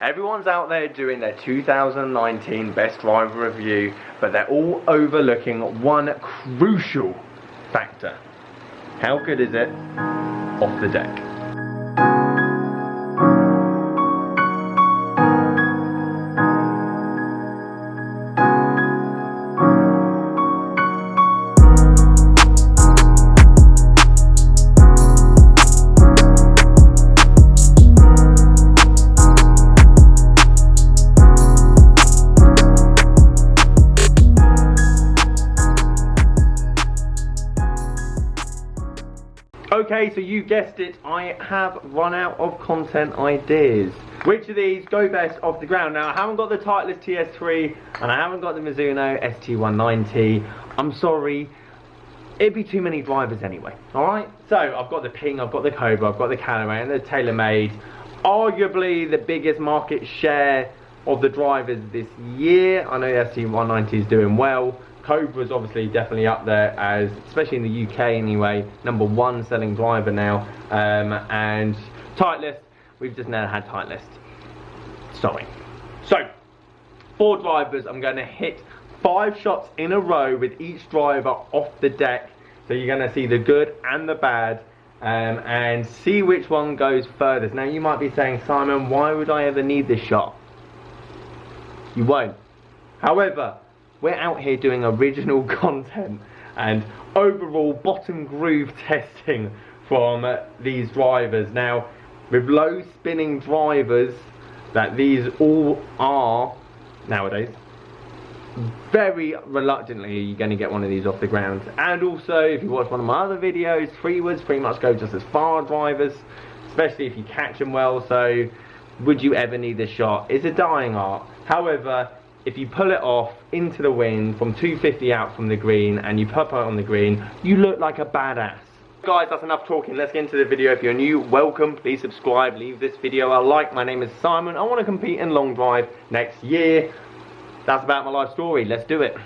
Everyone's out there doing their 2019 best driver review, but they're all overlooking one crucial factor. How good is it off the deck? Okay, so you guessed it, I have run out of content ideas. Which of these go best off the ground? Now, I haven't got the Titleist TS3 and I haven't got the Mizuno ST190. I'm sorry, it'd be too many drivers anyway, alright? So, I've got the Ping, I've got the Cobra, I've got the Callaway and the TaylorMade. Arguably the biggest market share of the drivers this year. I know the ST190 is doing well. Cobra's obviously definitely up there as, especially in the UK anyway, #1 selling driver now. And Titleist, we've just never had Titleist. Sorry. So, 4 drivers, I'm going to hit 5 shots in a row with each driver off the deck. So you're going to see the good and the bad. And see which one goes furthest. Now you might be saying, Simon, why would I ever need this shot? You won't. However, we're out here doing original content and overall bottom groove testing from these drivers. Now, with low spinning drivers that these all are nowadays, very reluctantly you're going to get one of these off the ground. And also, if you watch one of my other videos, 3 woods pretty much go just as far, drivers, especially if you catch them well. So, would you ever need this shot? It's a dying art. However, if you pull it off into the wind from 250 out from the green and you pop it on the green, you look like a badass. Guys, that's enough talking. Let's get into the video. If you're new, welcome. Please subscribe. Leave this video a like. My name is Simon. I want to compete in long drive next year. That's about my life story. Let's do it.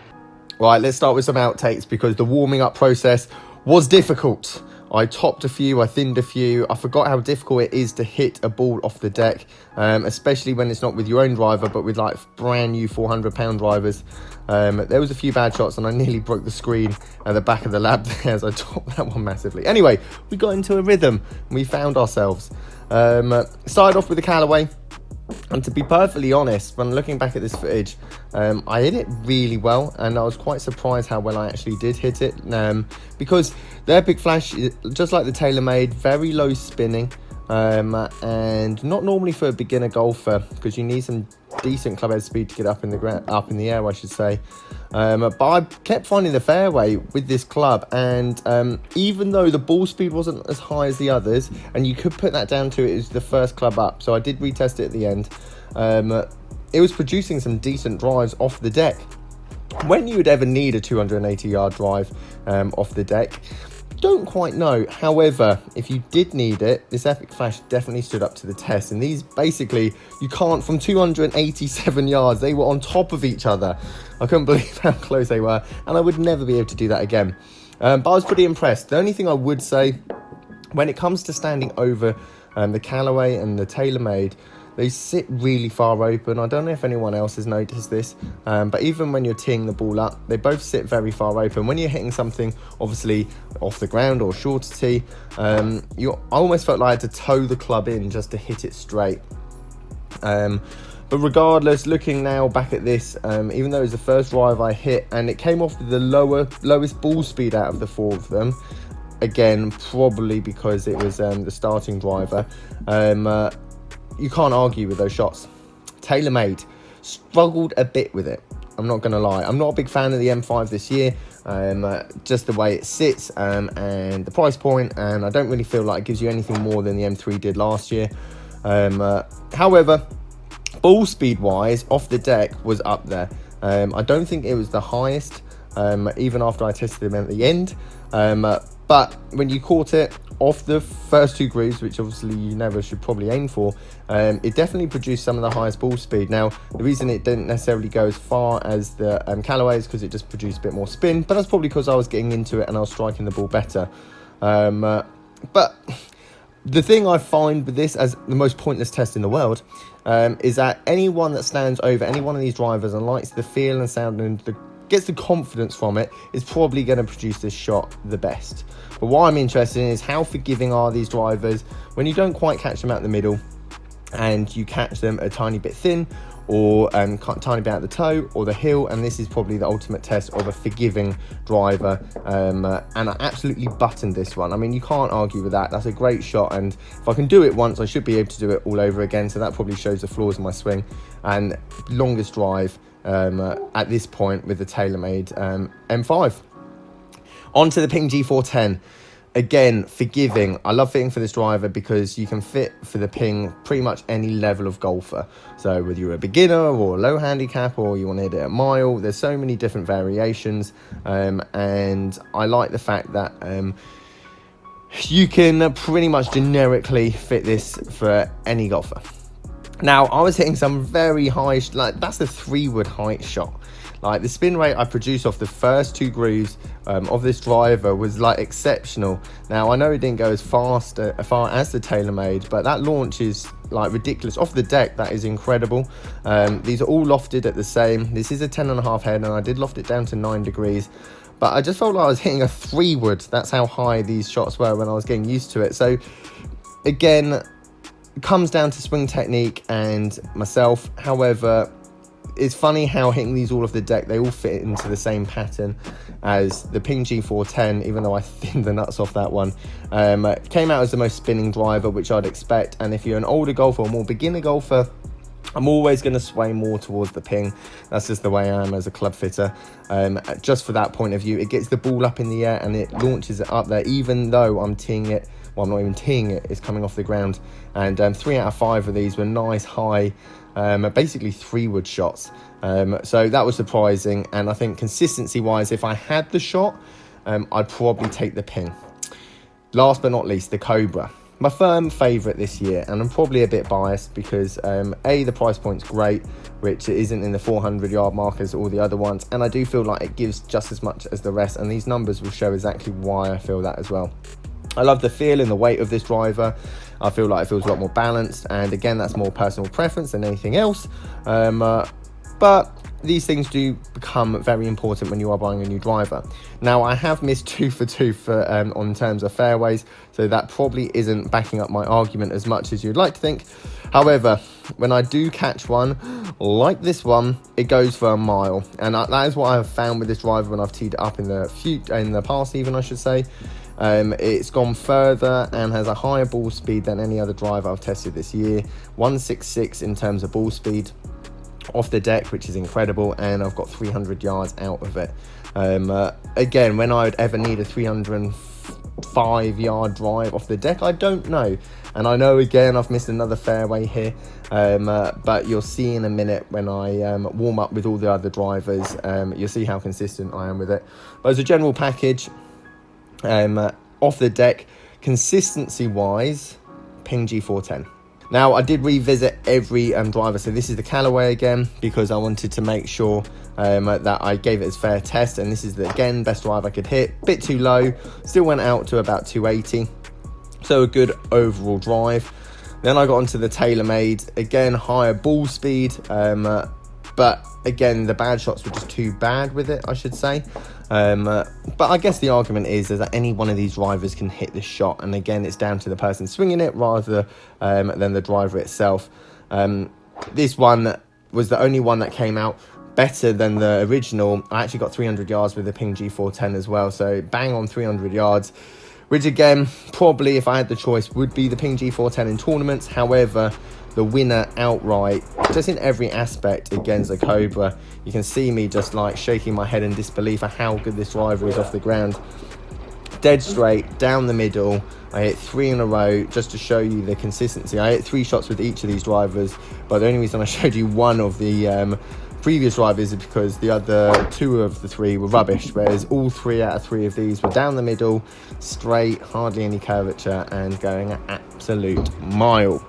Right, let's start with some outtakes because the warming up process was difficult. I topped a few, I thinned a few. I forgot how difficult it is to hit a ball off the deck, especially when it's not with your own driver, but with like brand new 400-pound drivers. There was a few bad shots and I nearly broke the screen at the back of the lab there as I topped that one massively. Anyway, we got into a rhythm and we found ourselves. Started off with the Callaway. And to be perfectly honest, when looking back at this footage, I hit it really well, and I was quite surprised how well I actually did hit it, because the Epic Flash, just like the TaylorMade, very low spinning, and not normally for a beginner golfer, because you need some decent club head speed to get up in the air, I should say. But I kept finding the fairway with this club, and even though the ball speed wasn't as high as the others, and you could put that down to it as the first club up, so I did retest it at the end, it was producing some decent drives off the deck. When you would ever need a 280-yard drive off the deck, don't quite know. However, if you did need it, this Epic Flash definitely stood up to the test. And these, basically, you can't, from 287 yards, they were on top of each other. I couldn't believe how close they were, and I would never be able to do that again. But I was pretty impressed. The only thing I would say, when it comes to standing over the Callaway and the TaylorMade, they sit really far open. I don't know if anyone else has noticed this, but even when you're teeing the ball up, they both sit very far open. When you're hitting something, obviously, off the ground or shorter tee, I almost felt like I had to toe the club in just to hit it straight. But regardless, looking now back at this, even though it was the first drive I hit, and it came off with the lowest ball speed out of the 4 of them, again, probably because it was the starting driver, you can't argue with those shots. TaylorMade struggled a bit with it, I'm not going to lie. I'm not a big fan of the M5 this year, just the way it sits and the price point, and I don't really feel like it gives you anything more than the M3 did last year. However, ball speed wise, off the deck was up there. I don't think it was the highest, even after I tested them at the end, but when you caught it off the first 2 grooves, which obviously you never should probably aim for, it definitely produced some of the highest ball speed. Now, the reason it didn't necessarily go as far as the Callaway is because it just produced a bit more spin, but that's probably because I was getting into it and I was striking the ball better. But the thing I find with this as the most pointless test in the world is that anyone that stands over any one of these drivers and likes the feel and sound and gets the confidence from it is probably going to produce this shot the best. But what I'm interested in is how forgiving are these drivers when you don't quite catch them out the middle and you catch them a tiny bit thin, or tiny bit at the toe or the heel, and this is probably the ultimate test of a forgiving driver. And I absolutely buttoned this one. I mean, you can't argue with that. That's a great shot, and if I can do it once, I should be able to do it all over again, so that probably shows the flaws in my swing. And longest drive at this point with the TaylorMade M5. On to the Ping G410. Again, forgiving. I love fitting for this driver because you can fit for the Ping pretty much any level of golfer. So whether you're a beginner or a low handicap, or you want to hit it at mile, there's so many different variations. And I like the fact that you can pretty much generically fit this for any golfer. Now, I was hitting some very high, like that's the 3-wood height shot. Like the spin rate I produced off the first 2 grooves of this driver was like exceptional. Now I know it didn't go as far as the TaylorMade, but that launch is like ridiculous. Off the deck, that is incredible. These are all lofted at the same. This is a 10.5 head, and I did loft it down to 9 degrees. But I just felt like I was hitting a 3-wood. That's how high these shots were when I was getting used to it. So again, it comes down to swing technique and myself. However, it's funny how hitting these all off the deck, they all fit into the same pattern as the Ping G410, even though I thinned the nuts off that one. Came out as the most spinning driver, which I'd expect. And if you're an older golfer or more beginner golfer, I'm always going to sway more towards the Ping. That's just the way I am as a club fitter. Just for that point of view, it gets the ball up in the air and it launches it up there, even though I'm teeing it. Well, I'm not even teeing it, it's coming off the ground. And 3 out of 5 of these were nice, high, basically 3-wood shots. So that was surprising. And I think consistency-wise, if I had the shot, I'd probably take the Ping. Last but not least, the Cobra. My firm favourite this year, and I'm probably a bit biased because A, the price point's great, which isn't in the 400-yard mark as all the other ones, and I do feel like it gives just as much as the rest, and these numbers will show exactly why I feel that as well. I love the feel and the weight of this driver. I feel like it feels a lot more balanced, and again, that's more personal preference than anything else. But these things do become very important when you are buying a new driver. Now, I have missed 2 for 2 for on terms of fairways, so that probably isn't backing up my argument as much as you'd like to think. However, when I do catch one like this one, it goes for a mile, and that is what I've found with this driver when I've teed it up in the past, even I should say. It's gone further and has a higher ball speed than any other driver I've tested this year. 166 in terms of ball speed off the deck, which is incredible, and I've got 300 yards out of it. Again, when I would ever need a 305-yard drive off the deck, I don't know. And I know, again, I've missed another fairway here, but you'll see in a minute when I warm up with all the other drivers, you'll see how consistent I am with it. But as a general package, off the deck, consistency wise, Ping G410. Now, I did revisit every driver, so this is the Callaway again, because I wanted to make sure that I gave it as fair test, and this is the, again, best drive I could hit. Bit too low, still went out to about 280, so a good overall drive. Then I got onto the TaylorMade, again, higher ball speed, but again, the bad shots were just too bad with it, I should say. But I guess the argument is that any one of these drivers can hit this shot, and again, it's down to the person swinging it rather than the driver itself. This one was the only one that came out better than the original. I actually got 300 yards with the Ping G410 as well, so bang on 300 yards, which again, probably if I had the choice, would be the Ping G410 in tournaments. However, the winner outright, just in every aspect against the Cobra. You can see me just like shaking my head in disbelief at how good this driver is off the ground. Dead straight, down the middle. I hit 3 in a row just to show you the consistency. I hit 3 shots with each of these drivers, but the only reason I showed you one of the previous drivers is because the other 2 of the 3 were rubbish, whereas all 3 out of 3 of these were down the middle, straight, hardly any curvature, and going an absolute mile.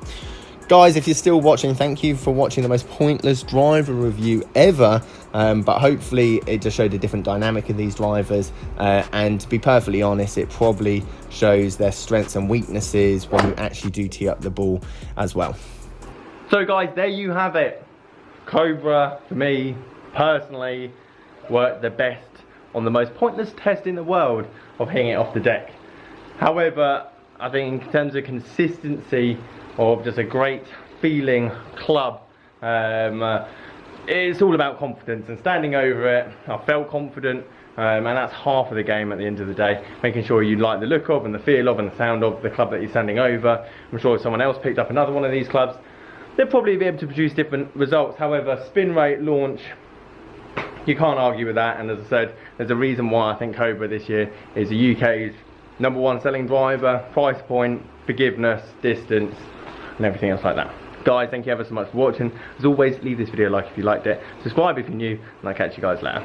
Guys, if you're still watching, thank you for watching the most pointless driver review ever, but hopefully it just showed a different dynamic of these drivers, and to be perfectly honest, it probably shows their strengths and weaknesses when you actually do tee up the ball as well. So guys, there you have it. Cobra, for me, personally, worked the best on the most pointless test in the world of hitting it off the deck. However, I think in terms of consistency of just a great feeling club, it's all about confidence, and standing over it, I felt confident, and that's half of the game at the end of the day. Making sure you like the look of and the feel of and the sound of the club that you're standing over. I'm sure if someone else picked up another one of these clubs, they'll probably be able to produce different results. However, spin rate, launch, you can't argue with that, and as I said, there's a reason why I think Cobra this year is the UK's #1 selling driver, price point, forgiveness, distance, and everything else like that. Guys, thank you ever so much for watching. As always, leave this video a like if you liked it, subscribe if you're new, and I'll catch you guys later.